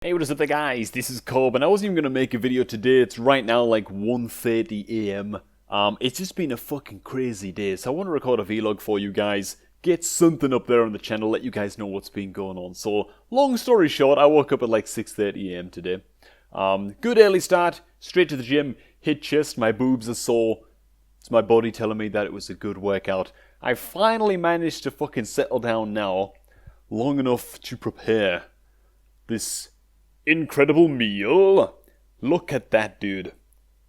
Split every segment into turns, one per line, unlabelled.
Hey, what is up there guys, this is Cobb, and I wasn't even going to make a video today. It's right now like 1:30 AM. It's just been a fucking crazy day, so I want to record a vlog for you guys, get something up there on the channel, let you guys know what's been going on. So, long story short, I woke up at like 6:30 AM today. Good early start, straight to the gym, hit chest, my boobs are sore. It's my body telling me that it was a good workout. I finally managed to fucking settle down now, long enough to prepare this incredible meal. Look at that, dude.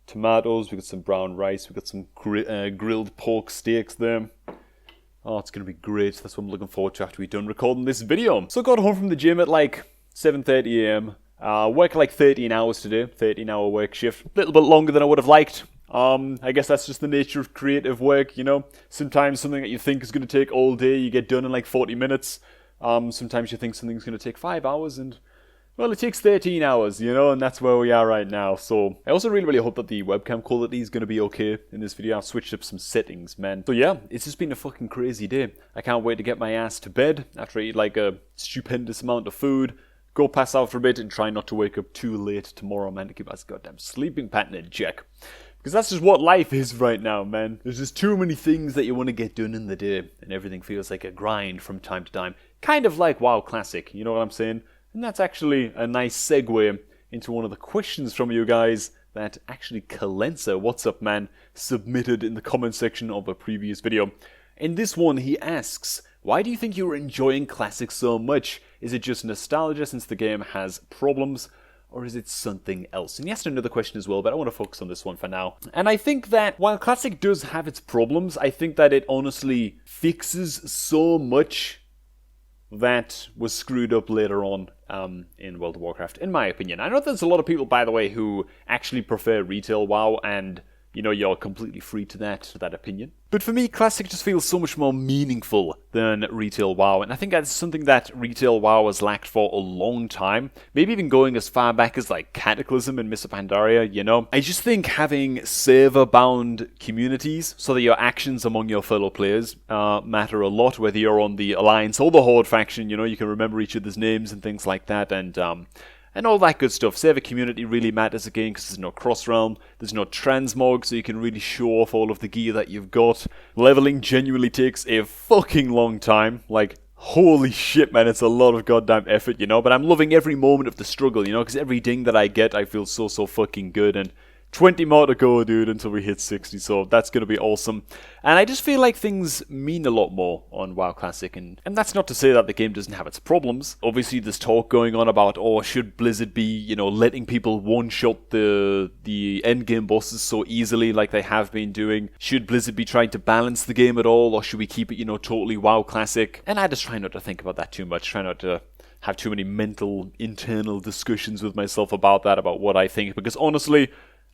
Tomatoes, we got some brown rice, we got some grilled pork steaks there. Oh, it's gonna be great. That's what I'm looking forward to after we're done recording this video. So I got home from the gym at like 7:30 AM. Worked like 13 hours today, 13-hour work shift. A little bit longer than I would have liked. I guess that's just the nature of creative work, you know. Sometimes something that you think is gonna take all day, you get done in like 40 minutes. Sometimes you think something's gonna take 5 hours and well, it takes 13 hours, you know, and that's where we are right now. So I also really hope that the webcam quality is going to be okay in this video. I've switched up some settings, man. So yeah, it's just been a fucking crazy day. I can't wait to get my ass to bed after I eat like a stupendous amount of food, go pass out for a bit and try not to wake up too late tomorrow, man, to keep my goddamn sleeping pattern in check. Because that's just what life is right now, man. There's just too many things that you want to get done in the day, and everything feels like a grind from time to time. Kind of like WoW Classic, you know what I'm saying? And that's actually a nice segue into one of the questions from you guys that actually Kalensa, what's up man, submitted in the comment section of a previous video. In this one he asks, why do you think you're enjoying Classic so much? Is it just nostalgia since the game has problems? Or is it something else? And he asked another question as well, but I want to focus on this one for now. And I think that while Classic does have its problems, I think that it honestly fixes so much that was screwed up later on in World of Warcraft, in my opinion. I know there's a lot of people, by the way, who actually prefer retail WoW, and you know, you're completely free to that opinion. But for me, Classic just feels so much more meaningful than retail WoW, and I think that's something that retail WoW has lacked for a long time. Maybe even going as far back as like Cataclysm and Mists of Pandaria, you know? I just think having server-bound communities so that your actions among your fellow players matter a lot, whether you're on the Alliance or the Horde faction, you know, you can remember each other's names and things like that, and all that good stuff. Server community really matters again because there's no cross-realm, there's no transmog, so you can really show off all of the gear that you've got. Leveling genuinely takes a fucking long time. Like, holy shit, man, it's a lot of goddamn effort, you know? But I'm loving every moment of the struggle, you know? Because every ding that I get, I feel so fucking good, and 20 more to go, dude, until we hit 60, so that's going to be awesome. And I just feel like things mean a lot more on WoW Classic, and that's not to say that the game doesn't have its problems. Obviously, there's talk going on about, oh, should Blizzard be, you know, letting people one-shot the endgame bosses so easily like they have been doing? Should Blizzard be trying to balance the game at all, or should we keep it, you know, totally WoW Classic? And I just try not to think about that too much, try not to have too many mental, internal discussions with myself about that, about what I think, because honestly,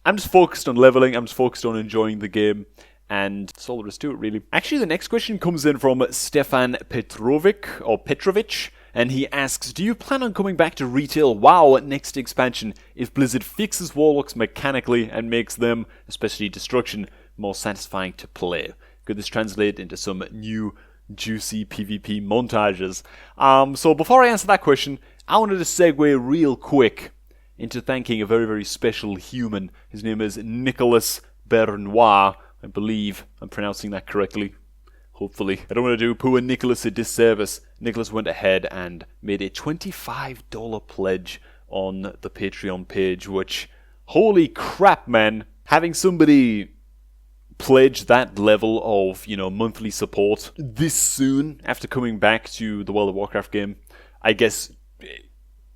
I'm just focused on leveling, I'm just focused on enjoying the game, and that's all there is to it, really. Actually, the next question comes in from Stefan Petrovich, and he asks, do you plan on coming back to retail WoW at next expansion if Blizzard fixes Warlocks mechanically and makes them, especially Destruction, more satisfying to play? Could this translate into some new, juicy PvP montages? So before I answer that question, I wanted to segue real quick into thanking a very special human. His name is Nicholas Bernois. I believe I'm pronouncing that correctly. Hopefully. I don't want to do poor Nicholas a disservice. Nicholas went ahead and made a $25 pledge on the Patreon page, which, holy crap, man. Having somebody pledge that level of, you know, monthly support this soon after coming back to the World of Warcraft game, I guess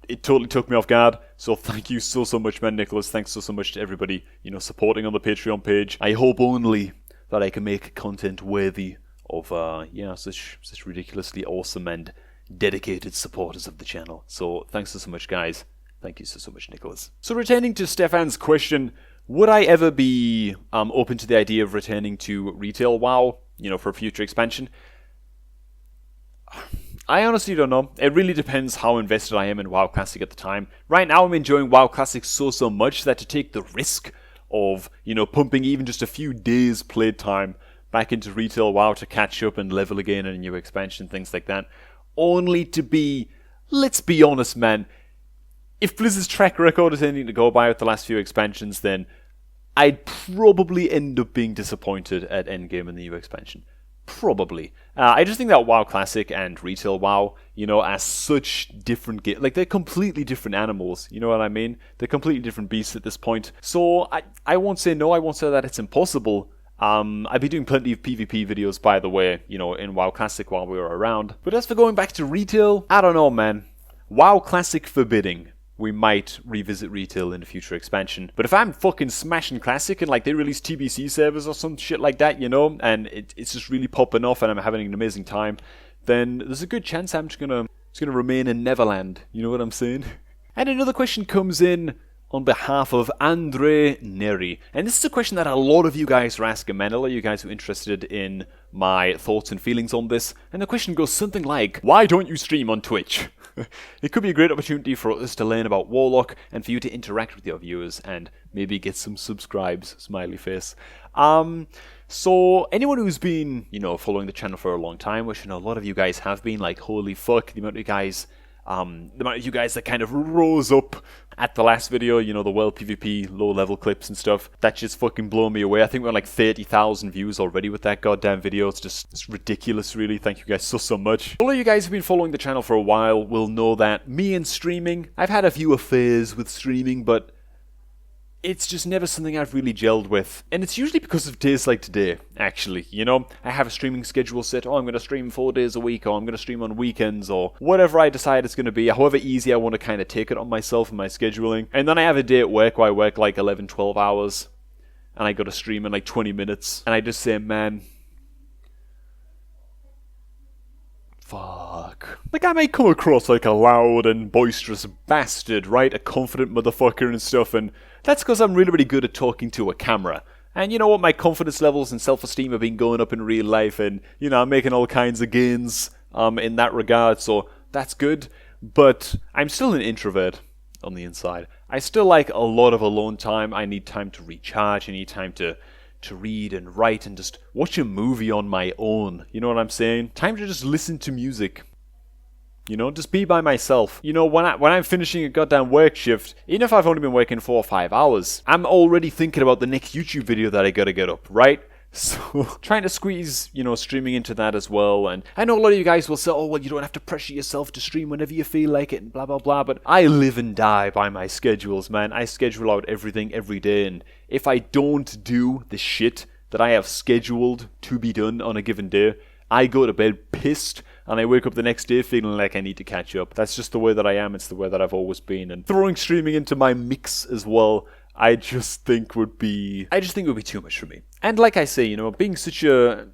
it totally took me off guard, so thank you so much, man, Nicholas. Thanks so much to everybody, you know, supporting on the Patreon page. I hope only that I can make content worthy of, yeah, such ridiculously awesome and dedicated supporters of the channel. So thanks so much, guys. Thank you so much, Nicholas. So returning to Stefan's question, would I ever be open to the idea of returning to retail WoW, you know, for a future expansion? I honestly don't know. It really depends how invested I am in WoW Classic at the time. Right now I'm enjoying WoW Classic so much that to take the risk of, you know, pumping even just a few days playtime back into retail WoW to catch up and level again in a new expansion, things like that, only to be, let's be honest, man, if Blizzard's track record is anything to go by with the last few expansions, then I'd probably end up being disappointed at endgame in the new expansion. Probably. I just think that WoW Classic and Retail WoW, you know, are such different like, they're completely different animals, you know what I mean? They're completely different beasts at this point. So, I won't say no, I won't say that it's impossible. I'd be doing plenty of PvP videos, by the way, you know, in WoW Classic while we were around. But as for going back to Retail, I don't know, man. WoW Classic forbidding, we might revisit Retail in a future expansion. But if I'm fucking smashing Classic and like they release TBC servers or some shit like that, you know, and it's just really popping off and I'm having an amazing time, then there's a good chance I'm just gonna remain in Neverland. You know what I'm saying? And another question comes in on behalf of Andre Neri. And this is a question that a lot of you guys are asking, man. A lot of you guys are interested in my thoughts and feelings on this. And the question goes something like, why don't you stream on Twitch? It could be a great opportunity for us to learn about Warlock and for you to interact with your viewers and maybe get some subscribes, smiley face. So anyone who's been, you know, following the channel for a long time, which I know a lot of you guys have been, like, holy fuck, the amount of you guys that kind of rose up at the last video, you know, the WoW PvP low-level clips and stuff, that just fucking blew me away. I think we're on like 30,000 views already with that goddamn video. It's ridiculous, really. Thank you guys so much. All of you guys who've been following the channel for a while will know that me and streaming, I've had a few affairs with streaming, but it's just never something I've really gelled with. And it's usually because of days like today, actually. You know, I have a streaming schedule set. Oh, I'm going to stream 4 days a week, or I'm going to stream on weekends, or whatever I decide it's going to be. However easy I want to kind of take it on myself and my scheduling. And then I have a day at work where I work like 11, 12 hours. And I got to stream in like 20 minutes. And I just say, man, fuck. Like, I may come across like a loud and boisterous bastard, right? A confident motherfucker and stuff, and that's because I'm really, really good at talking to a camera. And you know what? My confidence levels and self-esteem have been going up in real life, and, you know, I'm making all kinds of gains in that regard, so that's good. But I'm still an introvert on the inside. I still like a lot of alone time. I need time to recharge. I need time to read and write and just watch a movie on my own. You know what I'm saying? Time to just listen to music. You know, just be by myself. You know, when I'm finishing a goddamn work shift, even if I've only been working 4 or 5 hours, I'm already thinking about the next YouTube video that I gotta get up, right? So, trying to squeeze, you know, streaming into that as well. And I know a lot of you guys will say, oh, well, you don't have to pressure yourself to stream whenever you feel like it and blah, blah, blah. But I live and die by my schedules, man. I schedule out everything every day. And if I don't do the shit that I have scheduled to be done on a given day, I go to bed pissed, and I wake up the next day feeling like I need to catch up. That's just the way that I am. It's the way that I've always been. And throwing streaming into my mix as well, I just think would be too much for me. And like I say, you know, being such a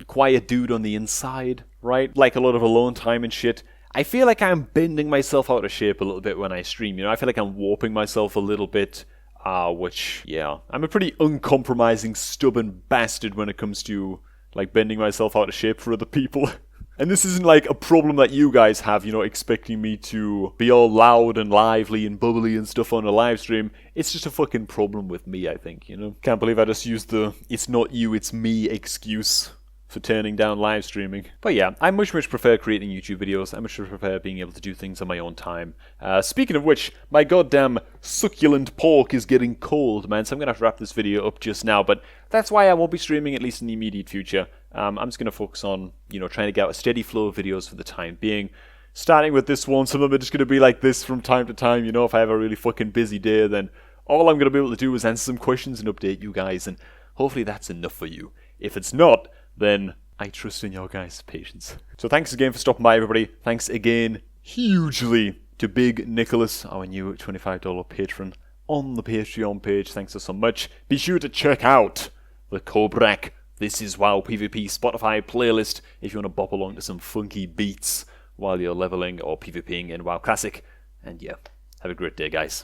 quiet dude on the inside, right? Like a lot of alone time and shit, I feel like I'm bending myself out of shape a little bit when I stream. You know, I feel like I'm warping myself a little bit. Which, yeah, I'm a pretty uncompromising, stubborn bastard when it comes to, like, bending myself out of shape for other people. And this isn't like a problem that you guys have, you know, expecting me to be all loud and lively and bubbly and stuff on a live stream. It's just a fucking problem with me, I think, you know? Can't believe I just used the "it's not you, it's me" excuse for turning down live streaming. But yeah, I much prefer creating YouTube videos. I much prefer being able to do things on my own time. Speaking of which, my goddamn succulent pork is getting cold, man, so I'm gonna have to wrap this video up just now, but that's why I won't be streaming, at least in the immediate future. I'm just gonna focus on, you know, trying to get out a steady flow of videos for the time being. Starting with this one, some of them are just gonna be like this from time to time, you know, if I have a really fucking busy day, then all I'm gonna be able to do is answer some questions and update you guys, and hopefully that's enough for you. If it's not, then I trust in your guys' patience. So thanks again for stopping by, everybody. Thanks again, hugely, to Big Nicholas, our new $25 patron on the Patreon page. Thanks so much. Be sure to check out the Cobrak This Is WoW PvP Spotify playlist if you want to bop along to some funky beats while you're leveling or PvPing in WoW Classic. And yeah, have a great day, guys.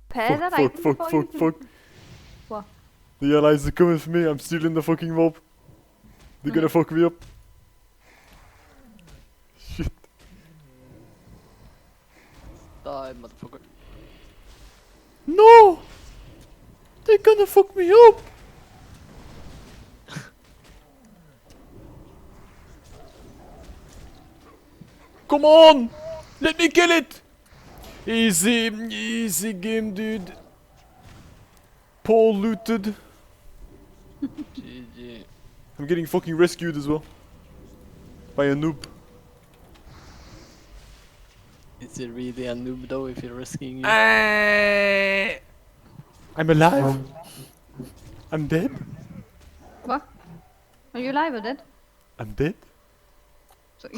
Fuck.
What?
The allies are coming for me. I'm stealing the fucking mob. They're gonna fuck me up. Shit.
Die, motherfucker.
No! They're gonna fuck me up! Come on! Let me kill it! Easy, easy game, dude. Paul looted.
GG.
I'm getting fucking rescued as well. By a noob.
Is it really a noob though if you're risking you?
I'm alive. I'm dead.
What? Are you alive or dead?
I'm dead.
Sorry.